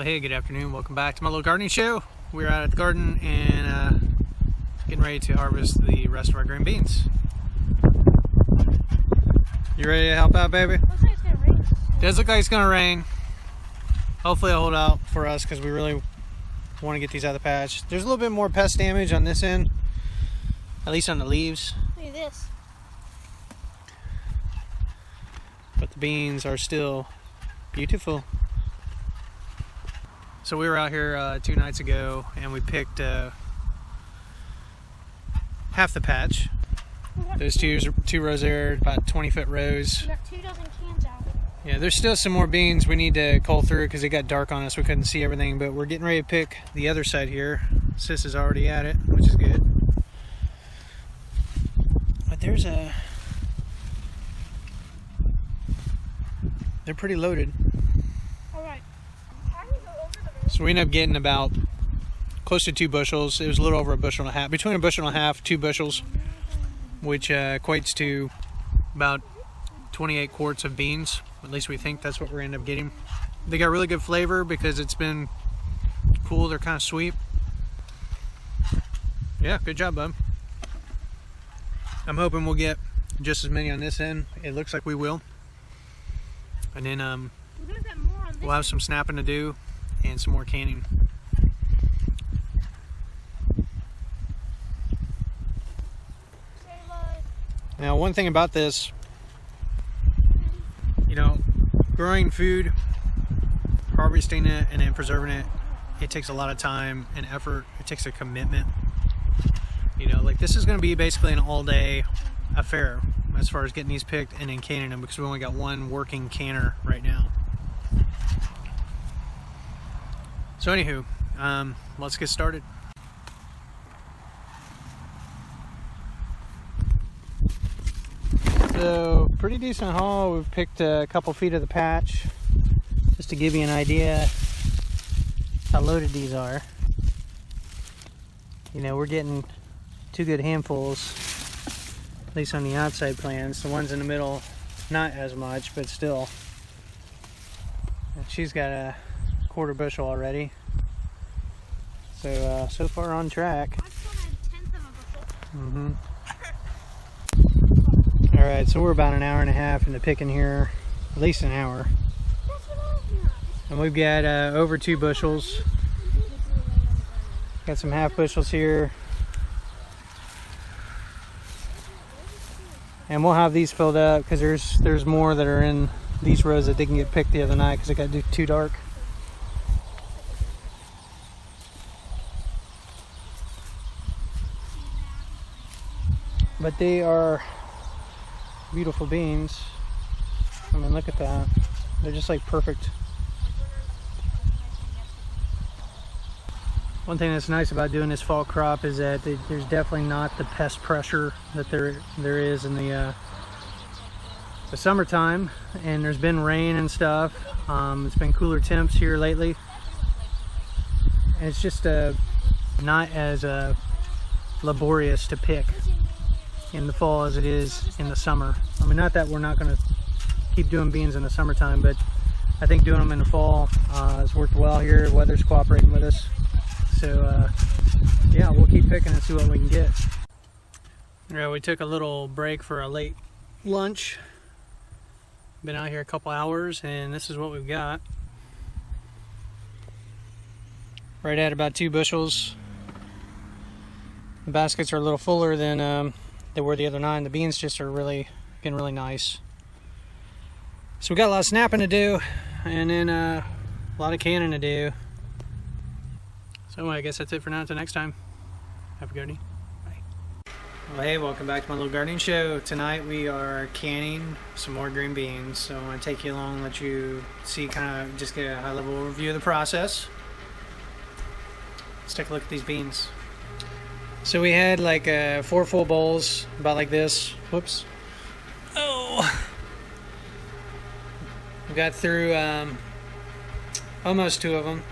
Well, hey, good afternoon. Welcome back to my little gardening show. We're out at the garden and getting ready to harvest the rest of our green beans. You ready to help out, baby? Looks like it's gonna rain. Does look like it's gonna rain. Hopefully it'll hold out for us because we really want to get these out of the patch. There's a little bit more pest damage on this end, at least on the leaves. Look at this. But the beans are still beautiful. So we were out here 2 nights ago and we picked half the patch. Those two rows there, about 20-foot rows. We got 2 dozen cans out. Yeah, there's still some more beans we need to cull through because it got dark on us. We couldn't see everything, but we're getting ready to pick the other side here. Sis is already at it, which is good. But they're pretty loaded. Alright. So we ended up getting about close to 2 bushels. It was a little over a bushel and a half. Between a bushel and a half, 2 bushels, which equates to about 28 quarts of beans. At least we think that's what we're end up getting. They got really good flavor because it's been cool. They're kind of sweet. Yeah, good job, bud. I'm hoping we'll get just as many on this end. It looks like we will. And then We're gonna get more on this we'll have some snapping to do and some more canning. Now, one thing about this, you know, growing food, harvesting it, and then preserving it, it takes a lot of time and effort. It takes a commitment. You know, like this is going to be basically an all-day affair as far as getting these picked and then canning them because we only got one working canner right now. So anywho, let's get started. So pretty decent haul. We've picked a couple feet of the patch just to give you an idea how loaded these are. You know, we're getting 2 good handfuls, at least on the outside plants. The ones in the middle, not as much, but still. And she's got a 1/4 bushel already. So so far on track. I still had 1/10 of a bushel. Alright, so we're about an hour and a half into picking here, at least an hour. That's what I was doing. And we've got over 2 bushels. Got some half bushels here. And we'll have these filled up because there's more that are in these rows that didn't get picked the other night because it got too dark. But they are beautiful beans. I mean, look at that. They're just like perfect. One thing that's nice about doing this fall crop is that there's definitely not the pest pressure that there is in the summertime. And there's been rain and stuff. It's been cooler temps here lately. And it's just not as laborious to pick in the fall as it is in the summer. I mean, not that we're not going to keep doing beans in the summertime, but I think doing them in the fall has worked well here. The weather's cooperating with us. So yeah, we'll keep picking and see what we can get. Yeah, we took a little break for a late lunch. Been out here a couple hours and this is what we've got. Right at about 2 bushels. The baskets are a little fuller than they were the other night. The beans just are getting really nice. So we got a lot of snapping to do and then a lot of canning to do. So I guess that's it for now. Until next time. Happy gardening. Bye. Well, hey, welcome back to my little gardening show. Tonight we are canning some more green beans. So I want to take you along and let you see, kind of just get a high level overview of the process. Let's take a look at these beans. So we had like 4 full bowls, about like this. Whoops. Oh! We got through almost 2 of them.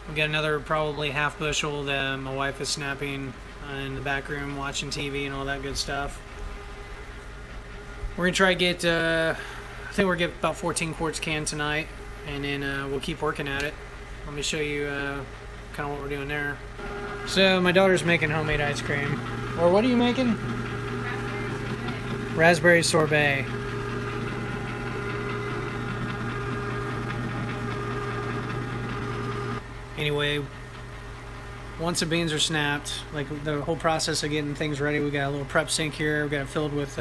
We got another probably half bushel that my wife is snapping in the back room watching TV and all that good stuff. We're going to try to get, I think we're going to get about 14 quarts canned tonight. and then we'll keep working at it. Let me show you kind of what we're doing there. So my daughter's making homemade ice cream. Or what are you making? Raspberry sorbet. Anyway, once the beans are snapped, like the whole process of getting things ready, we got a little prep sink here. We got it filled with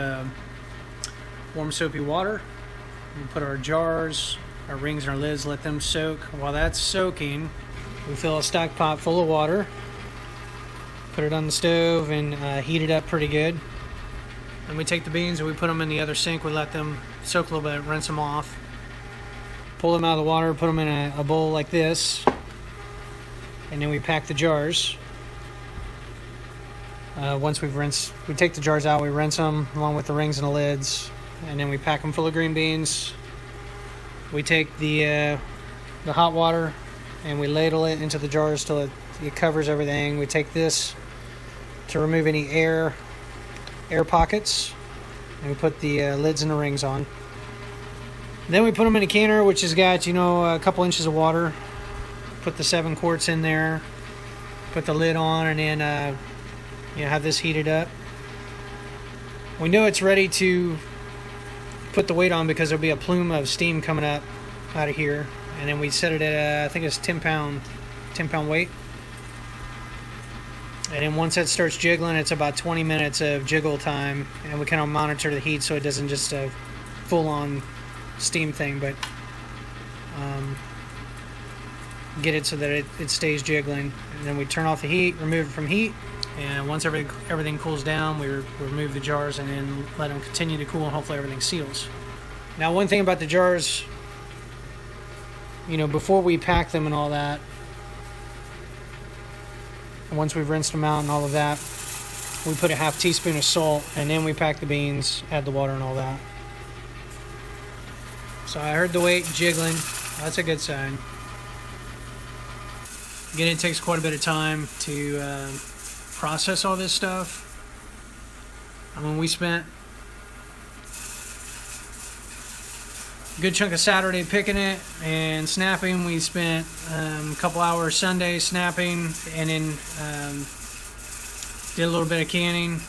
warm soapy water. We put our jars, our rings, and our lids, let them soak. While that's soaking, we fill a stock pot full of water, put it on the stove, and heat it up pretty good. And we take the beans and we put them in the other sink. We let them soak a little bit, rinse them off, pull them out of the water, put them in a bowl like this, and then we pack the jars. Once we take the jars out, we rinse them along with the rings and the lids, and then we pack them full of green beans. We take the hot water and we ladle it into the jars till it covers everything. We take this to remove any air pockets, and we put the lids and the rings on. Then we put them in a canner, which has got, a couple inches of water. Put the 7 quarts in there, put the lid on, and then have this heated up. We know it's ready to put the weight on because there'll be a plume of steam coming up out of here, and then we set it at I think it's 10 pound weight. And then once it starts jiggling, it's about 20 minutes of jiggle time, and we kind of monitor the heat so it doesn't just a full-on steam thing, but get it so that it stays jiggling. And then we turn off the heat, remove it from heat, and once everything cools down, we remove the jars and then let them continue to cool, and hopefully everything seals. Now, one thing about the jars, before we pack them and all that, once we've rinsed them out and all of that, we put a ½ teaspoon of salt, and then we pack the beans, add the water and all that. So I heard the weight jiggling. That's a good sign. Again, it takes quite a bit of time to process all this stuff. I mean, we spent a good chunk of Saturday picking it and snapping. We spent a couple hours Sunday snapping, and then did a little bit of canning.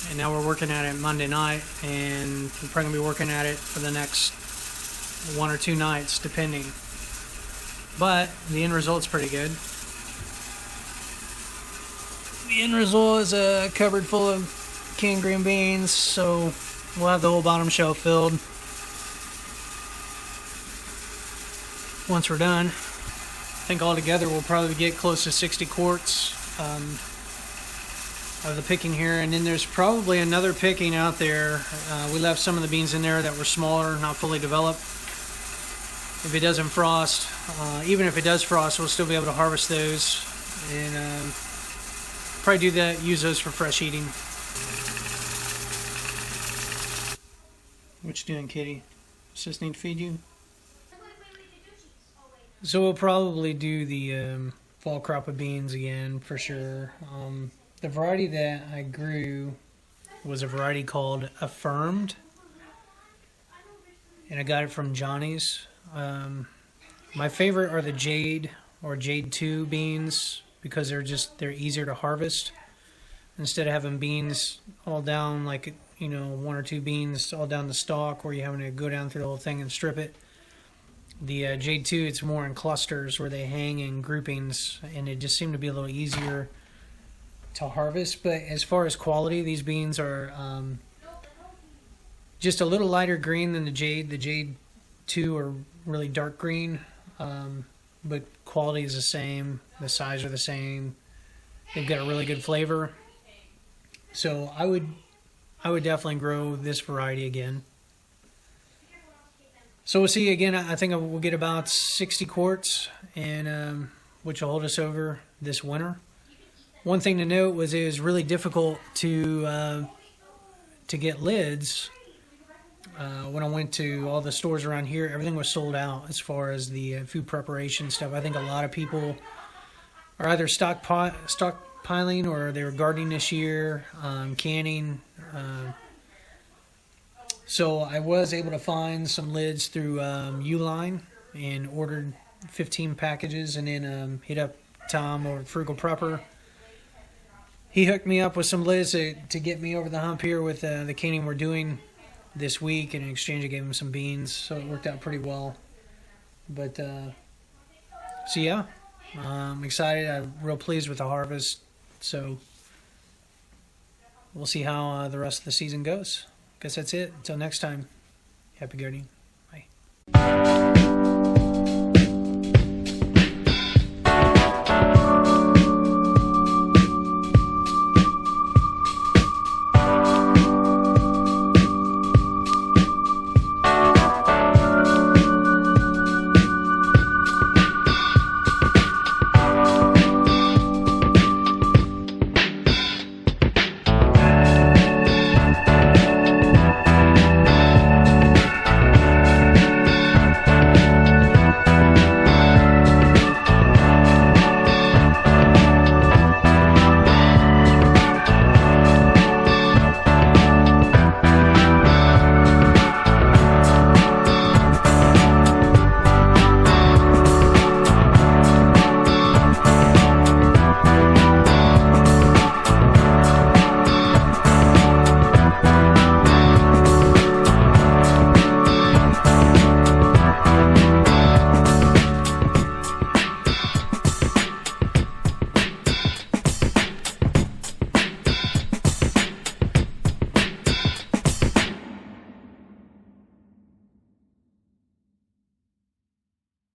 And now we're working at it Monday night, and we're probably going to be working at it for the next 1 or 2 nights, depending. But the end result's pretty good. The end result is a cupboard full of canned green beans, so we'll have the whole bottom shelf filled once we're done. I think altogether we'll probably get close to 60 quarts of the picking here, and then there's probably another picking out there. We left some of the beans in there that were smaller, not fully developed. If it doesn't frost, even if it does frost, we'll still be able to harvest those and probably do that, use those for fresh eating. What you doing, kitty? Does this need to feed you? So we'll probably do the fall crop of beans again for sure. The variety that I grew was a variety called Affirmed, and I got it from Johnny's. My favorite are the Jade or Jade 2 beans because they're easier to harvest. Instead of having beans all down, like 1 or 2 beans all down the stalk, where you're having to go down through the whole thing and strip it. The Jade 2, it's more in clusters where they hang in groupings, and it just seemed to be a little easier to harvest. But as far as quality, these beans are just a little lighter green than the Jade. The Jade 2 are really dark green, but quality is the same. The size are the same. They've got a really good flavor. So I would definitely grow this variety again. So we'll see again. I think we'll get about 60 quarts, and which will hold us over this winter. One thing to note was it was really difficult to get lids. When I went to all the stores around here, everything was sold out as far as the food preparation stuff. I think a lot of people are either stockpiling or they were gardening this year, canning. So I was able to find some lids through Uline and ordered 15 packages, and then hit up Tom over at Frugal Prepper. He hooked me up with some lids to get me over the hump here with the canning we're doing this week, and in exchange I gave him some beans, so it worked out pretty well. But so yeah, I'm excited. I'm real pleased with the harvest. So we'll see how the rest of the season goes. Guess that's it. Until next time, happy gardening. Bye.